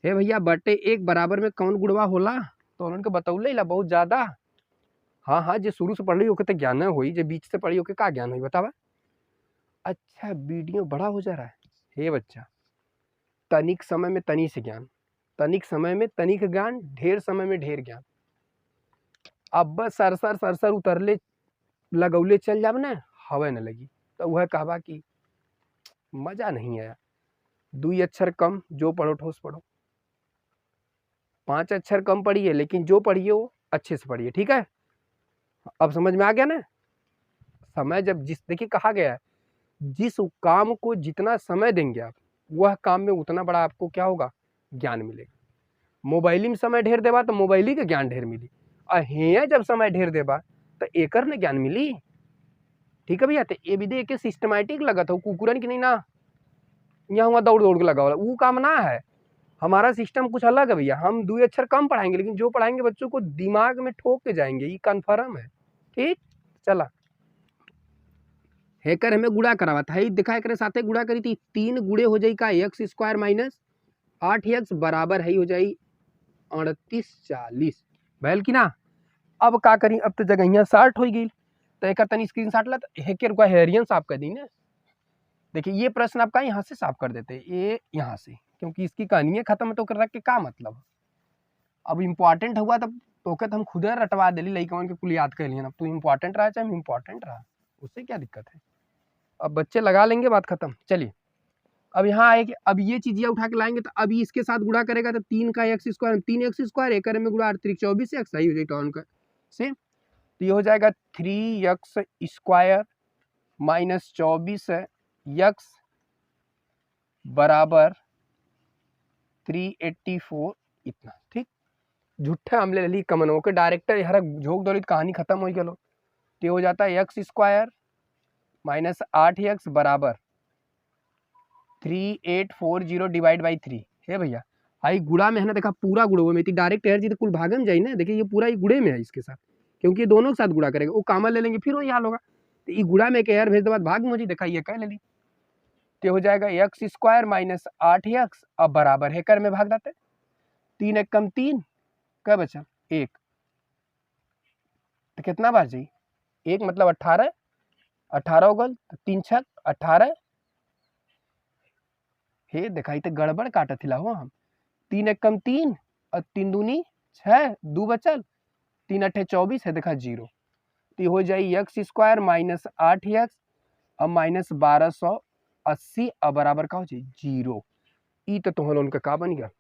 है भैया बटे 1 बराबर में कौन गुणवा होला, तो उन्होंने बतौले ला बहुत ज्यादा। हाँ हाँ, जो शुरू से पढ़ रही होके तो ज्ञान हुई, जो बीच से पढ़ी होके का ज्ञान हुई बतावा। अच्छा वीडियो बड़ा हो जा रहा है, हे बच्चा, तनिक समय में तनी से ज्ञान, तनिक समय में तनिक ज्ञान, ढेर समय में ढेर ज्ञान। अब बस सरसर उतरले लगौले चल जाब ना, हवा न लगी, तो वह कहवा कि मजा नहीं आया। 2 अक्षर कम, जो पढ़ो ठोस पढ़ो, 5 अक्षर कम पढ़िए, लेकिन जो पढ़िए वो अच्छे से पढ़िए, ठीक है। अब समझ में आ गया ना। समय जब देखिए कहा गया है, जिस काम को जितना समय देंगे आप, वह काम में उतना बड़ा आपको क्या होगा, ज्ञान मिलेगा। मोबाइल में समय ढेर देबा तो मोबाइल के ज्ञान ढेर मिली, और हे जब समय ढेर देबा तो एकर ने ज्ञान मिली, ठीक है भैया। तो ये विधि के सिस्टमैटिक लगत हो, कुकुरन की नहीं ना, यहाँ हुआ दौड़ दौड़ के लगा वाला वो काम ना है। हमारा सिस्टम कुछ अलग है भैया, हम 2 अक्षर कम पढ़ाएंगे, लेकिन जो पढ़ाएंगे बच्चों को दिमाग में ठोक के जाएंगे, ये कन्फर्म है। ठीक, चला हैकर हमें गुणा करावा था, देखा एक साथे गुणा करी थी, 3 गुणे हो जाई का x² - 8x बराबर है हो जाई 38 40 भैल की ना। अब का करी, अब तो जगह 60 हो गई, तो एक तनी स्क्रीनशॉट ला, हैकर को हेरियन साफ कर दी ना। देखिए ये प्रश्न आपका यहाँ से साफ कर देते, ये यहाँ से, क्योंकि इसकी कहानी खत्म तो कर रख के का मतलब। अब इम्पोर्टेंट हुआ तब तो के हम खुद रटवा दिली, लइकवन के कुल याद कर लिया। अब तू इम्पोर्टेंट रहा चाहे इम्पोर्टेंट रहा, उससे क्या दिक्कत है। अब बच्चे लगा लेंगे, बात खत्म। चलिए अब यहाँ आएगी, अब ये चीज उठा के लाएंगे तो अभी इसके साथ गुणा करेगा तो 3 का एक्स स्क्वायर, 3x² एक में गुणा 24x सही हो जाएगा टर्न का सेम। तो ये हो जाएगा 3x² माइनस 24x बराबर 384 इतना। ठीक, झूठे हमले ली कमन होकर डायरेक्टर हर झोंक दौड़ी कहानी खत्म हो गया। तो हो जाता है x² माइनस 8x बराबर 3840 डिवाइड बाई 3 है भैया। आई गुड़ा में है ना, देखा पूरा गुड़े में थी डायरेक्ट है जी, तो कुल भागम जाए ना। देखिए ये पूरा ही गुड़े में है इसके साथ, क्योंकि ये दोनों के साथ गुड़ा करेगा, वो कामन ले लेंगे फिर वही हाल होगा। तो ये गुड़ा में एयर भेज दे बाद भाग मुझे, देखा ये कह ले ली। तो हो जाएगा x² माइनस 8x अब बराबर है कर में भाग जाते 3 एक कम 3 क्या बचा 1, तो कितना बार जी 1 मतलब 18, 18 उगल 3 छक 18 हे दिखाई तो गड़बड़ काटा थिला हो हम। 3 एक कम 3 और 3 दूनी 6 2 बचल 3 अठे 24 है देखा 0। तो हो जाए x² माइनस 8x और माइनस 1280 और बराबर का हो जाए 0। ई तो तुम लोगों का का बन गया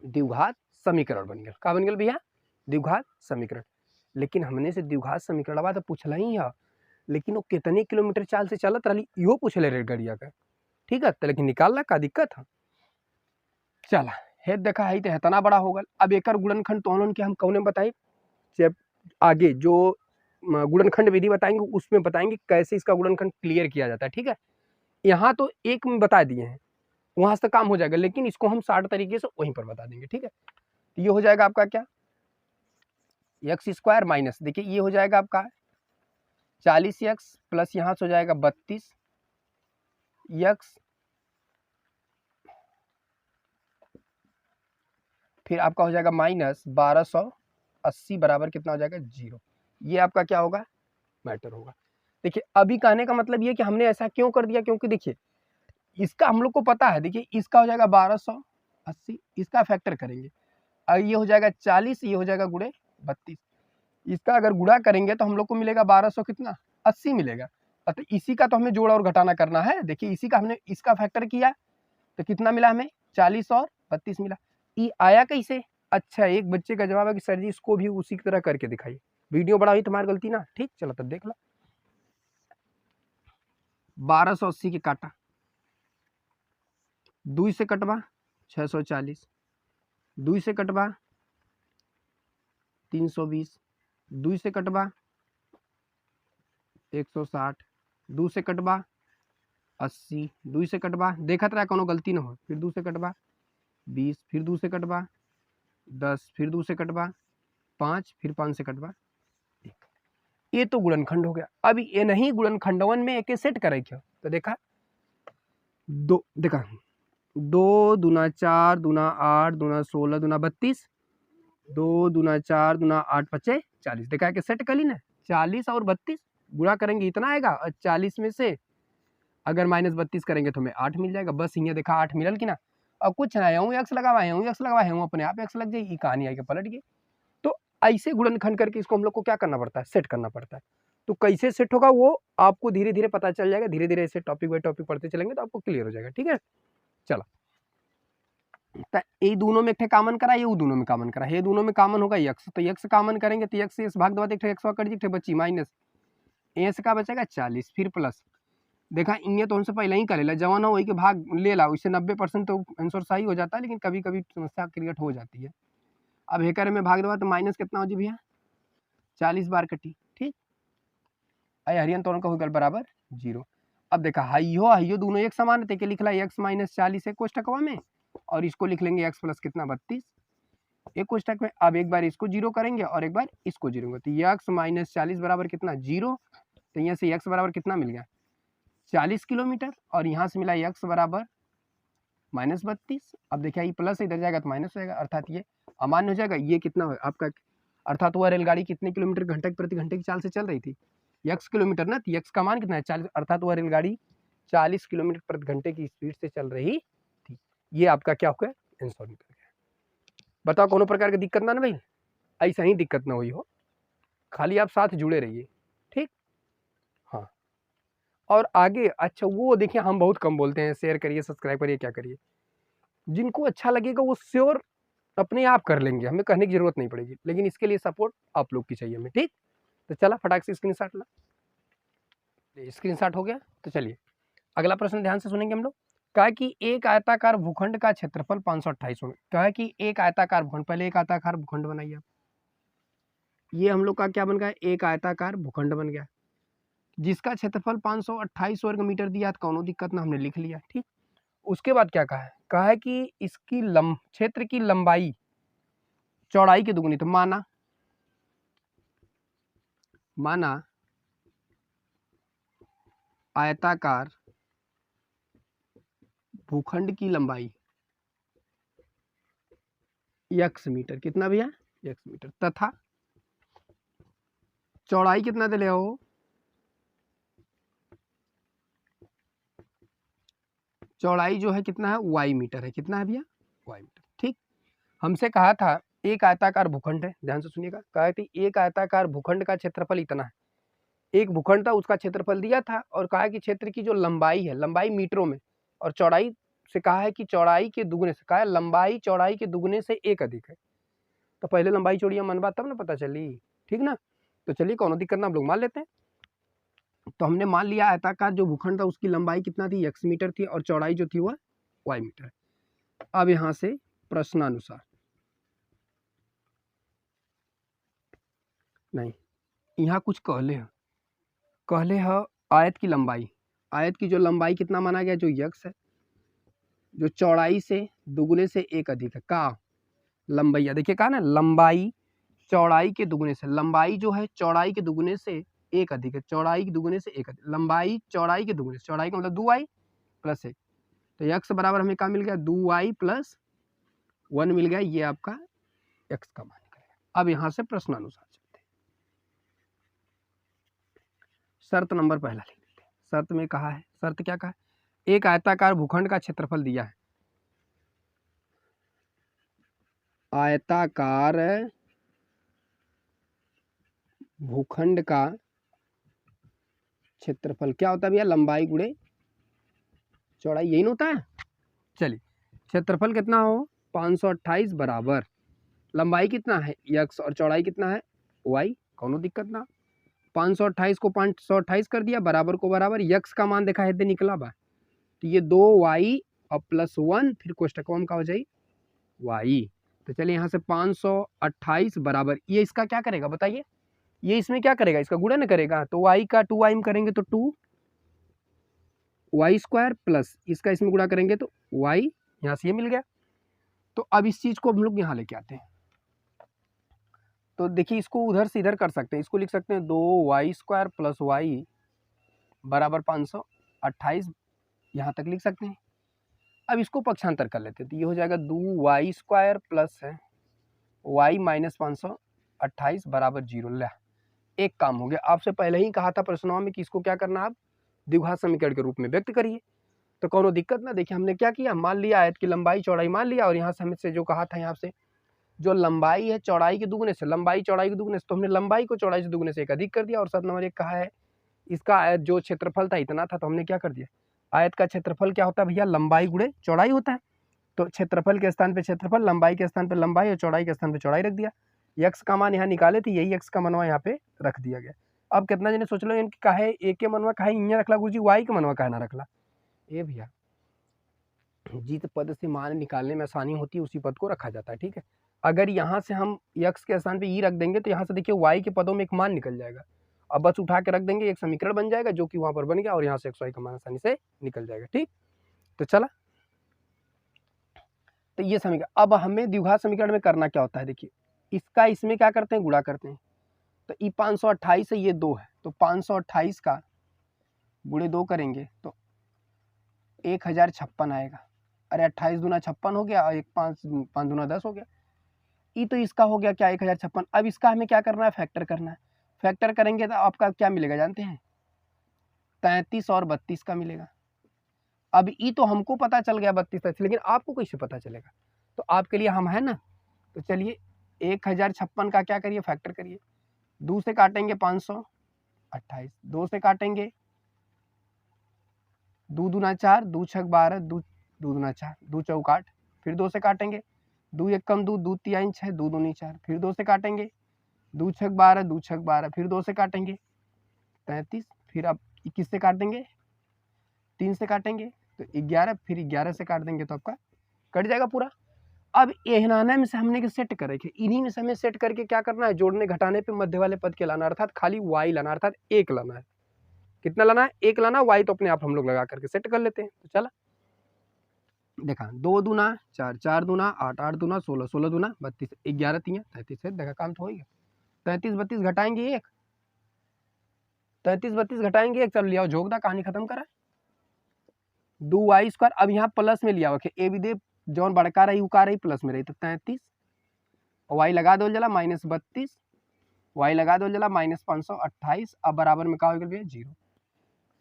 द्विघात समीकरण बन गया। का बन गया भैया द्विघात समीकरण। लेकिन हमने से द्विघात समीकरण तो पूछला ही है, लेकिन वो कितने किलोमीटर चाल से चलत रही इहो पूछले रेलगाड़िया का। ठीक है, तो लेकिन निकालना का दिक्कत है। चला हे देखा है तो इतना बड़ा होगा। अब एक गुणनखंड तो के हम कौन बताए, जब आगे जो गुणनखंड विधि बताएंगे उसमें बताएंगे कैसे इसका गुणनखंड क्लियर किया जाता है। ठीक है, यहाँ तो एक में बता दिए हैं, वहां से काम हो जाएगा, लेकिन इसको हम 60 तरीके से वहीं पर बता देंगे। ठीक है, तो ये हो जाएगा आपका क्या x² माइनस, देखिए ये हो जाएगा आपका 40x प्लस यहाँ से हो जाएगा 32x, फिर आपका हो जाएगा माइनस 1280 बराबर कितना हो जाएगा 0। ये आपका क्या होगा मैटर होगा। देखिए अभी कहने का मतलब ये कि हमने ऐसा क्यों कर दिया, क्योंकि देखिए इसका हम लोग को पता है। देखिए इसका हो जाएगा 1280, इसका फैक्टर करेंगे और ये हो जाएगा 40, ये हो जाएगा गुणे 32। इसका अगर गुणा करेंगे तो हम लोग को मिलेगा 1200 कितना 80 मिलेगा। तो इसी का तो हमें जोड़ और घटाना करना है। देखिए इसी का हमने इसका फैक्टर किया तो कितना मिला हमें 40 और 32 मिला। ये आया कैसे? अच्छा एक बच्चे का जवाब है कि सर जी इसको भी उसी की तरह करके दिखाइए। वीडियो बड़ा हुई तुम्हारी गलती ना। ठीक चलो तब देख लो 1280 के काटा 2 से कटवा 640, 2 से कटवा 320, 2 से कटवा 160, 2 से कटवा 80, 2 से कटवा देखत रहा कोनो गलती ना हो, फिर 2 से कटवा 20, फिर 2 से कटवा 10, फिर 2 से कटवा 5, फिर 5 से कटवा 1। ये तो गुणनखंड हो गया। अब ये नहीं गुणनखंडवन में एक सेट करे क्या, तो देखा 2 देखा 2 दूना 4 दूना 8 दूना 16 दूना 32, 2 दूना 4 दूना 8 पचे 40। देखा कि सेट कर ली ना, 40 और 32 गुणा करेंगे इतना आएगा, और 40 में से अगर माइनस 32 करेंगे तो हमें 8 मिल जाएगा। बस यहाँ देखा 8 मिलल कि ना। और कुछ ना हूँ एक्स लगावा हूँ, एक्स लगावा हूँ, अपने आप एक्स लग जाएगी, कहानी आएगी पलट गई। तो ऐसे गुणनखंड करके इसको हम लोग को क्या करना पड़ता है, सेट करना पड़ता है। तो कैसे सेट होगा वो आपको धीरे धीरे पता चल जाएगा। धीरे धीरे ऐसे टॉपिक बाई टॉपिक पढ़ते चलेंगे तो आपको क्लियर हो जाएगा। ठीक है चलो, तो ये दोनों में एक कॉमन करा, ये दोनों में कॉमन करा, ये दोनों में कॉमन होगा x, तो x कॉमन करेंगे तो x से इस भाग दबा एक x कट जी बची माइनस ए से का बचेगा 40, फिर प्लस देखा इन्हें तो हमसे पहले ही करेला जवान हो वही के भाग ले ला, उससे 90% तो आंसर सही हो जाता है, लेकिन कभी कभी समस्या क्रिएट हो जाती है। अब हेकर में भाग दबा तो माइनस कितना हो जी भैया 40 बार कटी। ठीक हरियन तो उनका होगा बराबर 0। अब देखा हाइयो दोनों एक समान थे, लिख ला x माइनस 40 है कोष्टकवा में, और इसको लिख लेंगे x प्लस कितना 32 एक कोष्टक में। अब एक बार इसको 0 करेंगे और एक बार इसको 0 तो x माइनस 40 बराबर कितना 0। तो यहाँ से x बराबर कितना मिल गया 40 किलोमीटर, और यहाँ से मिला x बराबर माइनस 32। अब देखिए ये प्लस इधर जाएगा तो माइनस हो जाएगा, अर्थात ये अमान्य हो जाएगा। ये कितना हो आपका, अर्थात वह रेलगाड़ी कितने किलोमीटर घंटे प्रति घंटे की चाल से चल रही थी x किलोमीटर ना, तो x का मान कितना है 40, अर्थात वह रेलगाड़ी 40 किलोमीटर प्रति घंटे की स्पीड से चल रही थी। ये आपका क्या हो गया आंसर निकल गया। बताओ कोनो प्रकार की दिक्कत ना भाई, ऐसा ही दिक्कत ना हुई हो, खाली आप साथ जुड़े रहिए। ठीक हाँ, और आगे अच्छा वो देखिए हम बहुत कम बोलते हैं शेयर करिए सब्सक्राइब करिए क्या करिए, जिनको अच्छा लगेगा वो श्योर अपने आप कर लेंगे, हमें कहने की जरूरत नहीं पड़ेगी, लेकिन इसके लिए सपोर्ट आप लोग की चाहिए हमें, ठीक। तो चला फटाक से स्क्रीनशॉट ला, स्क्रीनशॉट हो गया। तो चलिए अगला प्रश्न ध्यान से सुनेंगे हम लोग। कहा कि एक आयताकार भूखंड का क्षेत्रफल 528 होगा। कहा कि एक आयताकार भूखंड, पहले एक आयताकार भूखंड बनाइए आप, ये हम लोग का क्या बन गया, एक आयताकार भूखंड बन गया जिसका क्षेत्रफल 528 वर्ग मीटर दिया, तो कोनो दिक्कत ना, हमने लिख लिया, ठीक। उसके बाद क्या कहा है, कहा है कि इसकी क्षेत्र की लंबाई चौड़ाई की दुगुनी, तो माना आयताकार भूखंड की लंबाई x मीटर, कितना भैया x मीटर, तथा चौड़ाई कितना दे ले हो, चौड़ाई जो है कितना है y मीटर है, कितना है भैया y मीटर, ठीक। हमसे कहा था एक आयताकार भूखंड है, ध्यान से सुनिएगा, कहा कि एक आयताकार भूखंड का क्षेत्रफल इतना है, एक भूखंड था उसका क्षेत्रफल दिया था, और कहा कि क्षेत्र की जो लंबाई है, लंबाई मीटरों में, और चौड़ाई से कहा है कि चौड़ाई के दुगने से, कहा है लंबाई चौड़ाई के दुगने से एक अधिक है। तो पहले लंबाई चौड़िया मन बात तब ना पता चली, ठीक ना। तो चलिए कौन दिक्कत ना हम लोग मान लेते हैं। तो हमने मान लिया आयताकार जो भूखंड था उसकी लंबाई कितना थी, x मीटर थी, और चौड़ाई जो थी वह y मीटर। अब यहां से प्रश्नानुसार नहीं, यहाँ कुछ कहले है आयत की लंबाई, आयत की जो लंबाई कितना माना गया, जो x है, जो चौड़ाई से दुगुने से एक अधिक है, का लंबाई, देखिए कहा ना लंबाई चौड़ाई के दुगुने से, लंबाई जो है चौड़ाई के दुगुने से एक अधिक है, चौड़ाई के दुगुने से एक अधिक, लंबाई चौड़ाई के दुगुने से, चौड़ाई का मतलब 2y प्लस 1, तो x बराबर हमें क्या मिल गया, 2y प्लस 1 मिल गया, ये आपका x का मान निकलेगा। अब यहां से प्रश्नानुसार चलते हैं, शर्त नंबर पहला लिख लेते हैं। शर्त में कहा है, शर्त क्या कहा, एक आयताकार भूखंड का क्षेत्रफल दिया है, आयताकार भूखंड का क्षेत्रफल क्या होता है भैया, लंबाई गुणे चौड़ाई, यही ना होता है। चलिए क्षेत्रफल कितना हो 528 बराबर लंबाई कितना है x और चौड़ाई कितना है y, कोनो दिक्कत ना। 528 को 528 कर दिया, बराबर को बराबर, x का मान देखा है निकला बा, तो ये 2y और प्लस 1, फिर कोष्टक का हो जाए y। तो चलिए यहाँ से 528 बराबर, ये इसका क्या करेगा बताइए, ये इसमें क्या करेगा, इसका गुणन करेगा, तो y का 2y में करेंगे तो 2y² प्लस इसका इसमें गुणा करेंगे तो y, यहाँ से ये मिल गया। तो अब इस चीज को हम लोग यहाँ लेके आते हैं, तो देखिए इसको उधर से इधर कर सकते हैं, इसको लिख सकते हैं 2y² प्लस y बराबर 528, यहाँ तक लिख सकते हैं। अब इसको पक्षांतर कर लेते हैं, तो ये हो जाएगा 2y² प्लस y माइनस 528 बराबर 0। ला एक काम हो गया, आपसे पहले ही कहा था प्रश्नों में कि इसको क्या करना, आप द्विघात समीकरण के रूप में व्यक्त करिए, तो कोनो दिक्कत ना। देखिए हमने क्या किया, मान लिया आयत की लंबाई चौड़ाई मान लिया, और यहाँ से हमसे जो कहा था, यहाँ से जो लंबाई है चौड़ाई के दुगने से, लंबाई चौड़ाई के दुगने से, तो हमने लंबाई को चौड़ाई से दुगने से एक अधिक कर दिया, और शर्त नंबर 1 कहा है इसका आयत जो क्षेत्रफल था इतना था, तो हमने क्या कर दिया, आयत का क्षेत्रफल क्या होता है भैया, लंबाई गुणे चौड़ाई होता है, तो क्षेत्रफल के स्थान पे क्षेत्रफल, लंबाई के स्थान पे लंबाई, और चौड़ाई के स्थान पे चौड़ाई रख दिया। x का मान यहाँ निकाले थे, यही x का मनवा यहाँ पे रख दिया गया। अब कितना जने सोच लो इनकी काहे a के मनवा काहे यहाँ रखला गुरुजी, y के मनवा काहे ना रखला, ए भैया जिस पद से मान निकालने में आसानी होती है उसी पद को रखा जाता है, ठीक है। अगर यहाँ से हम x के स्थान पे ई रख देंगे तो यहाँ से देखिए y के पदों में एक मान निकल जाएगा, अब बस उठा के रख देंगे, एक समीकरण बन जाएगा जो कि वहां पर बन गया, और यहाँ से xy का मान आसानी से निकल जाएगा, ठीक। तो चला, तो ये समीकरण, अब हमें द्विघात समीकरण में करना क्या होता है, देखिए इसका इसमें क्या करते हैं, गुणा करते हैं, तो ई 528 है, ये 2 है, तो 528 का गुणे 2 करेंगे तो 1056 आएगा, अरे 28 दूना 56 हो गया, और 5 दूना 10 हो गया, ई तो इसका हो गया क्या 1056। अब इसका हमें क्या करना है, फैक्टर करना है, फैक्टर करेंगे तो आपका क्या मिलेगा जानते हैं, 33 और 32 का मिलेगा। अब ई तो हमको पता चल गया 32, लेकिन आपको कैसे पता चलेगा, तो आपके लिए हम है ना, तो चलिए 1056 का क्या करिए, फैक्टर करिए, 2 से काटेंगे 528, 2 से काटेंगे 2 दूना 4, 2 छक 12, 2 दूना 4, 2 चौक 8, फिर 2 से काटेंगे, 2 एक कम 2, 2 तिहाई 6, 2 दूनी 4, फिर 2 से काटेंगे, 2 छक 12, 2 छक 12, फिर 2 से काटेंगे 33, फिर अब 21 से काट देंगे, 3 से काटेंगे तो 11, फिर 11 से काट देंगे तो आपका कट जाएगा पूरा। अब एहनाना में से हमने के सेट करेंगे, इन्हीं में से हमें सेट करके क्या करना है, जोड़ने घटाने पे मध्य वाले पद के लाना, अर्थात खाली y लाना, अर्थात 1 लाना है। कितना लाना है, 1 लाना, y तो अपने आप हम लोग लगा करके सेट कर लेते हैं। तो चला देखा, 2 दूना 4, 4 दूना 8, 8 दूना 16, 16 दूना 32, 11 3 33 है, देखा काम तो हो गया। 33 32 घटाएंगे 1, 33 32 घटाएंगे 1, चल लिया जोगदा, कहानी खत्म करा। 2y², अब यहाँ प्लस में लिया हुआ ए भी दे, जौन बड़का रही उका रही प्लस में रही, तो 33, वाई लगा दो जला -32, वाई लगा दो जला -528, अब बराबर में क्या हो गया 0।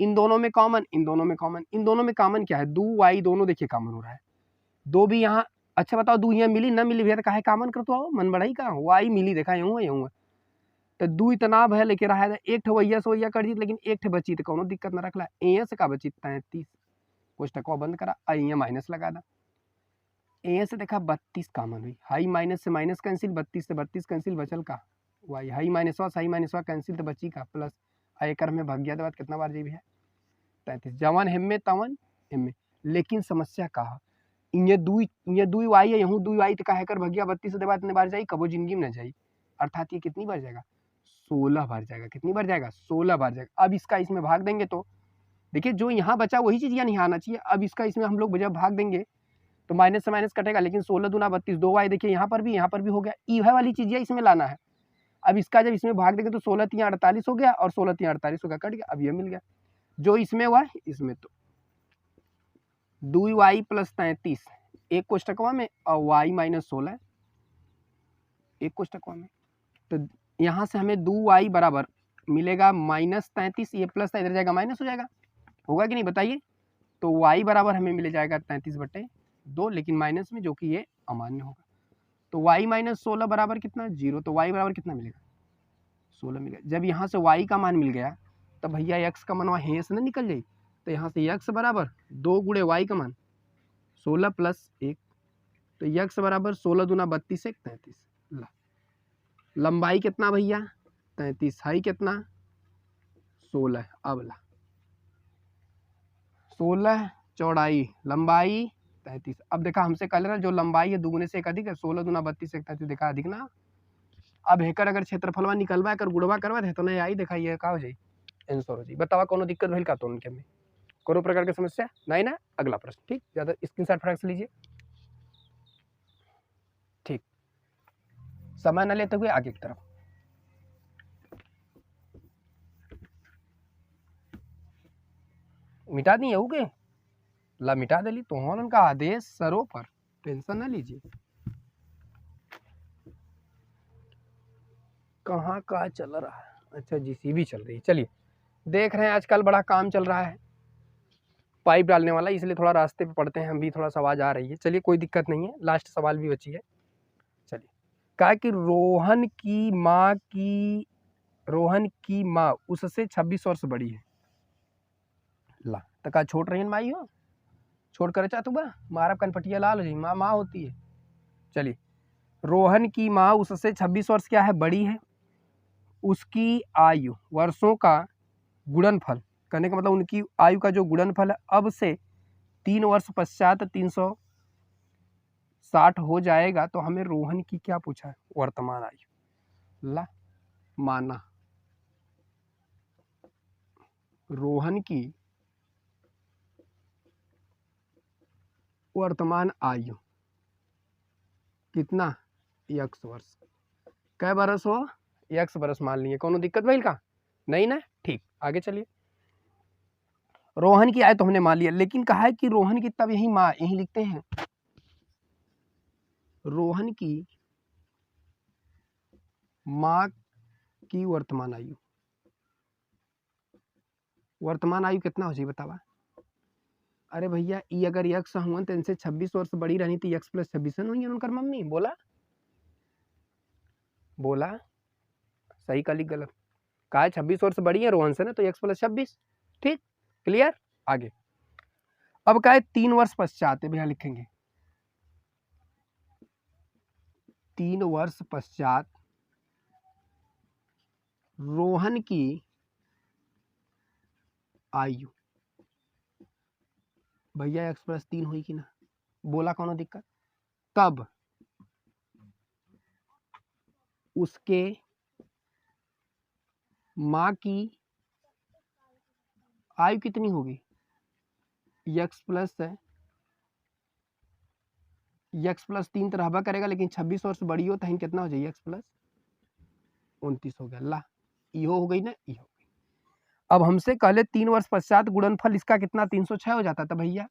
इन दोनों में कॉमन, इन दोनों में कॉमन, इन दोनों में कॉमन क्या है, 2y दोनों देखिए कॉमन हो रहा है, 2 भी यहाँ, अच्छा बताओ 2 यहाँ मिली ना मिली भैया, तो काहे कॉमन कर तो मन बढ़ाई का, y मिली, देखा यूँ है तो 2 इतना है लेके रहा है, एक ठो वैया से वैया कर दी, लेकिन एक ठे बची तो कोनो दिक्कत ना रखला, ए से का बची 33, कोष्टक बंद करा, अ माइनस लगा दा, ए से देखा 32 कॉमन हुई, हाई माइनस से माइनस कैंसिल, 32 से 32 कैंसिल, बचल का वाई, हाई माइनसवा कैंसिल, तो बची का प्लस, आयकर में भाग गया तो बात कितना बार जी भी है 33, जवन हिम्मे तवन हिम्मे। लेकिन समस्या कहा, ये दुई वाई है, यहूँ दुई वाई तो कहे कर भगिया 32 से इतने बार जाई, कबो जिंदगी में न जाई, अर्थात ये कितनी बार जाएगा, 16 बार जाएगा, कितनी बार जाएगा 16 बार जाएगा। अब इसका इसमें भाग देंगे तो देखिए जो यहाँ बचा वही चीज यहाँ नहीं आना चाहिए, अब इसका इसमें हम लोग जब भाग देंगे तो माइनस से माइनस कटेगा, लेकिन 16 दूना 32, 2 वाई देखिए यहाँ पर भी हो गया, यह वाली चीज इसमें लाना है। अब इसका जब इसमें भाग देंगे तो 16 3 48 हो गया, और 16 3 48 हो गया, कट गया, अब ये मिल गया जो इसमें हुआ इसमें, तो 2y + 33 एक कोष्टकवा में, और y - 16 एक कोष्टकवा में, तो यहाँ से हमें 2y बराबर मिलेगा -33, ये प्लस था इधर जाएगा माइनस हो जाएगा, होगा कि नहीं बताइए। तो y बराबर हमें मिल जाएगा 33/2, लेकिन माइनस में, जो कि ये अमान्य होगा। तो y - 16 बराबर कितना 0, तो y बराबर कितना मिलेगा 16 मिलेगा। जब यहाँ से y का मान मिल गया तब भैया x का मान वहाँ हें से ना निकल जाए, तो यहाँ से x बराबर 2 गुणे y का मान 16 + 1, तो x बराबर 16 दूना 32 1 33। लंबाई कितना भैया 33, हाई कितना 16, अब ला 16 चौड़ाई लंबाई 33। अब देखा हमसे कह रहा जो लंबाई है दुगुने से एक अधिक है, 16 दूना 32 1 33, देखा अधिक ना। अब हेकर अगर क्षेत्रफलवा निकलवा कर गुणवा करवा दे तो नहीं आई, देखा ये का हो जाए आंसर हो जाए। बतावा कोनो दिक्कत भइल का तो उनके में कोनो प्रकार की समस्या नहीं ना। अगला प्रश्न, ठीक, ज्यादा स्क्रीनशॉट फटाक से लीजिए, ठीक, समय न लेते हुए आगे की तरफ। मिटा दी है के ला, मिटा देली तो उनका आदेश सरो पर, टेंशन ना लीजिए। कहाँ का चल रहा है, अच्छा जीसीबी चल रही है। चलिए देख रहे हैं आजकल बड़ा काम चल रहा है पाइप डालने वाला, इसलिए थोड़ा रास्ते पे पड़ते हैं हम भी, थोड़ा सा आवाज आ रही है। चलिए कोई दिक्कत नहीं है, लास्ट सवाल भी बची है। चलिए कहा कि रोहन की माँ उससे 26 वर्ष बड़ी है। ला तो का छोड़ रही है माई हो, छोड़ कर चाहतू बा मारा कनपटिया लाल हो जाए, माँ माँ होती है। चलिए रोहन की माँ उससे 26 वर्ष क्या है बड़ी है, उसकी आयु वर्षों का गुणनफल, कहने का मतलब उनकी आयु का जो गुणनफल है अब से 3 वर्ष पश्चात 360 हो जाएगा। तो हमें रोहन की क्या पूछा है, वर्तमान आयु। ला माना रोहन की वर्तमान आयु कितना, x वर्ष, कै बरस हो x बरस मान लिए, कोनो दिक्कत भइल का नहीं ना, ठीक। आगे चलिए, रोहन की आयु तो हमने मान लिया, लेकिन कहा है कि रोहन की, तब यही माँ, यही लिखते हैं रोहन की माँ की वर्तमान आयु, वर्तमान आयु कितना हो जाए बतावा। अरे भैया ये अगर यक्स हुआ तो इनसे 26 वर्ष बड़ी रहनी थी, x + 26 हुई उनकर मम्मी, बोला बोला सही का लिख गलत, कहा 26 वर्ष बड़ी है रोहन से ना, तो x + 26, ठीक क्लियर। आगे अब क्या है 3 वर्ष पश्चात है भैया, लिखेंगे 3 वर्ष पश्चात रोहन की आयु, भैया x+3 हुई कि ना, बोला कौन दिक्कत, तब उसके माँ की आयु कितनी होगी, x+3 तो रहबा करेगा, लेकिन 26 वर्ष बड़ी हो तो कितना हो जाएगी x+29 हो गया। ला इहो हो गई ना, इहो हो गई। अब हमसे कहले 3 वर्ष पश्चात गुणनफल इसका कितना 306 हो जाता था भैया,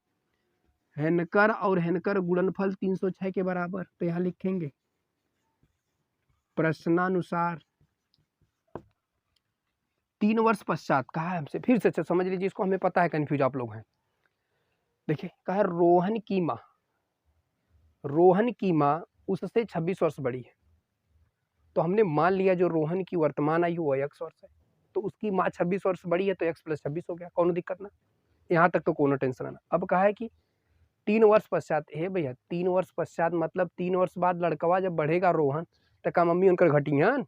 हेनकर और हेनकर गुणनफल 306 के बराबर। तो यहाँ लिखेंगे प्रश्नानुसार 3 वर्ष पश्चात कहा है हमसे, फिर से समझ लीजिए इसको, हमें पता है कंफ्यूज आप लोग हैं। देखिए कहा है रोहन की माँ उससे 26 वर्ष बड़ी है, तो हमने मान लिया जो रोहन की वर्तमान आयु वो x वर्ष है, तो उसकी माँ 26 वर्ष बड़ी है तो x+26 हो गया, कौन दिक्कत ना, यहाँ तक तो कोनो टेंशन ना। अब कहा है कि 3 वर्ष पश्चात, हे भैया 3 वर्ष पश्चात मतलब 3 वर्ष बाद लड़कवा जब बढ़ेगा रोहन, तो का मम्मी उनकर घटियन,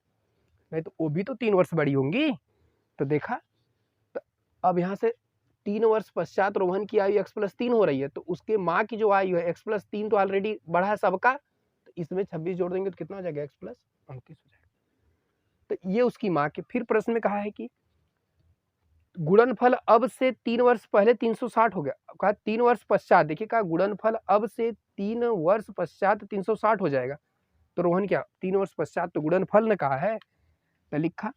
नहीं तो वो भी तो 3 वर्ष बड़ी होंगी। तो देखा, तो अब यहाँ से 3 वर्ष पश्चात रोहन की आयु x+3 हो रही है, तो उसके माँ की जो आयु है x+3 तो ऑलरेडी बढ़ा है सबका, तो इसमें 26 जोड़ देंगे तो कितना हो जाएगा x+29 हो जाएगा। तो ये उसकी माँ के। फिर प्रश्न में कहा है कि गुणनफल अब से 3 वर्ष पहले 360 हो गया, कहा 3 वर्ष पश्चात, देखिए कहा गुणनफल अब से 3 वर्ष पश्चात 360 हो जाएगा, तो रोहन क्या 3 वर्ष पश्चात तो गुणनफल ने कहा है, तो लिखा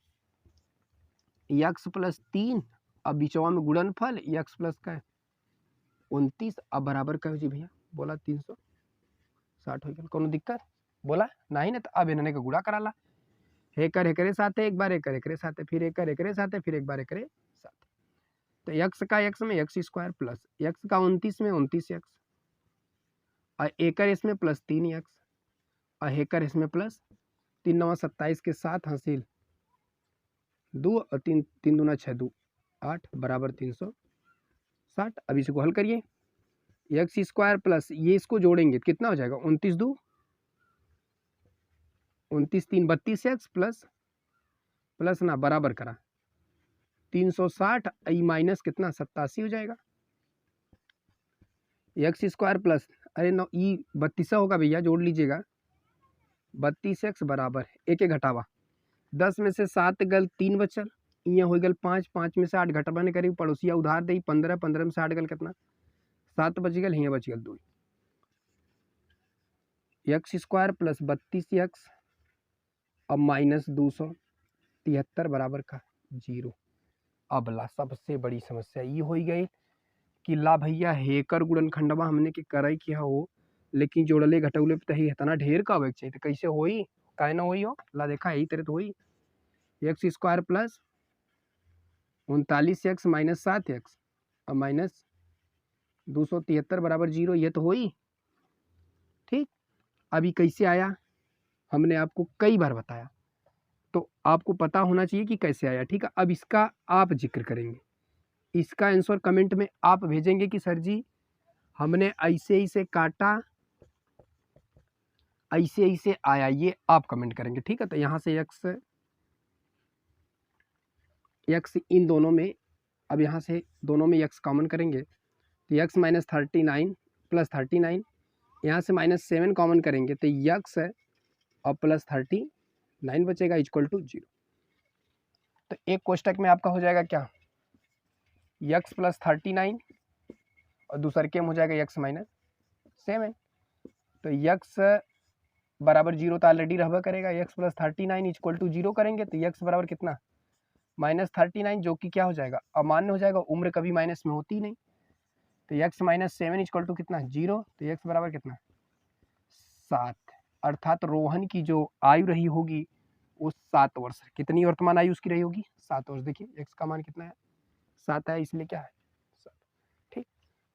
x+3, अब बीचवा में गुणनफल x+29, अब बराबर कहो जी भैया, बोला 360 हो गया, कोनो दिक्कत बोला नहीं ना, तो अब इन्होंने का गुणा करा ला, हेकर एकरे साथ है, एक बार हेकर एकरे साथ है, फिर हेकर एकरे साथ है, फिर एक बार एकरे साथ, तो x का x में x² प्लस x का 29 में 29x, और एकर इसमें +3x, और हेकर इसमें प्लस 3 9 27 के साथ हासिल 2 और 3 3 दूना 6 2 8 बराबर 360। अब इसको हल करिए, x² प्लस ये इसको जोड़ेंगे कितना हो जाएगा 29 2 29 3 32x प्लस ना बराबर करा 360, आई माइनस कितना 87 हो जाएगा, x² प्लस अरे नो ई 32 होगा भैया, जोड़ लीजिएगा 32x बराबर एक घटावा 10 में से 7 गल 3 बचल, यहाँ हो गल 5 5 में से 8 घटवा ने करी, पड़ोसिया उधार दे 15 15 में से 8 गल कितना 7 बच गल, यहाँ बच गल 2, x² प्लस 32x अब माइनस 273 बराबर का 0। अब ला सबसे बड़ी समस्या ये हो गई कि ला भैया हेकर गुणनखंडवा हमने के करे किया हो, लेकिन जोड़ले घटौले पे तही इतना ढेर का आवे चाहिए, तो कैसे होई, काहे ना होई हो, ला देखा यही तरह तो होई, x² plus 39x minus 7x और माइनस 273 बराबर 0, ये तो होई ठीक। अभी कैसे आया हमने आपको कई बार बताया, तो आपको पता होना चाहिए कि कैसे आया, ठीक है। अब इसका आप जिक्र करेंगे, इसका आंसर कमेंट में आप भेजेंगे कि सर जी हमने ऐसे ऐसे काटा, ऐसे ऐसे आया, ये आप कमेंट करेंगे, ठीक है। तो यहाँ से x इन दोनों में, अब यहाँ से दोनों में x कॉमन करेंगे तो x माइनस 39 प्लस 39, यहाँ से -7 कॉमन करेंगे तो x है और प्लस 39 बचेगा इक्वल टू 0। तो एक कोष्टक में आपका हो जाएगा क्या x प्लस 39 और दूसरे के में हो जाएगा x माइनस 7, तो x बराबर 0 तो ऑलरेडी रहबा करेगा, x प्लस 39 इक्वल टू 0 करेंगे तो x बराबर कितना -39, जो कि क्या हो जाएगा अमान्य हो जाएगा, उम्र कभी माइनस में होती नहीं, तो x माइनस 7 इक्वल टू कितना 0, तो x बराबर कितना 7, अर्थात रोहन की जो आयु रही होगी वो 7 वर्ष, कितनी वर्तमान आयु उसकी रही होगी 7 वर्ष। देखिए x का मान कितना है 7 है, इसलिए क्या है 7, ठीक।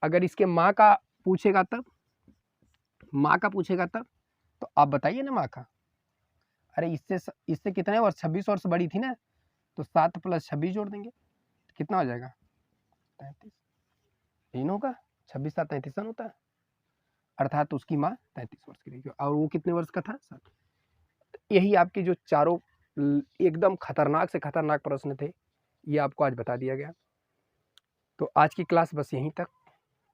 अगर इसके माँ का पूछेगा तब, माँ का पूछेगा तब तो आप बताइए ना माँ का, अरे इससे कितने वर्ष 26 वर्ष बड़ी थी ना, तो 7 प्लस 26 जोड़ देंगे तो कितना हो जाएगा 33, इन होगा 26 7 33 होता है, अर्थात उसकी माँ 33 वर्ष की रहेगी और वो कितने वर्ष का था 7। यही आपके जो चारों एकदम खतरनाक से खतरनाक प्रश्न थे, ये आपको आज बता दिया गया। तो आज की क्लास बस यहीं तक।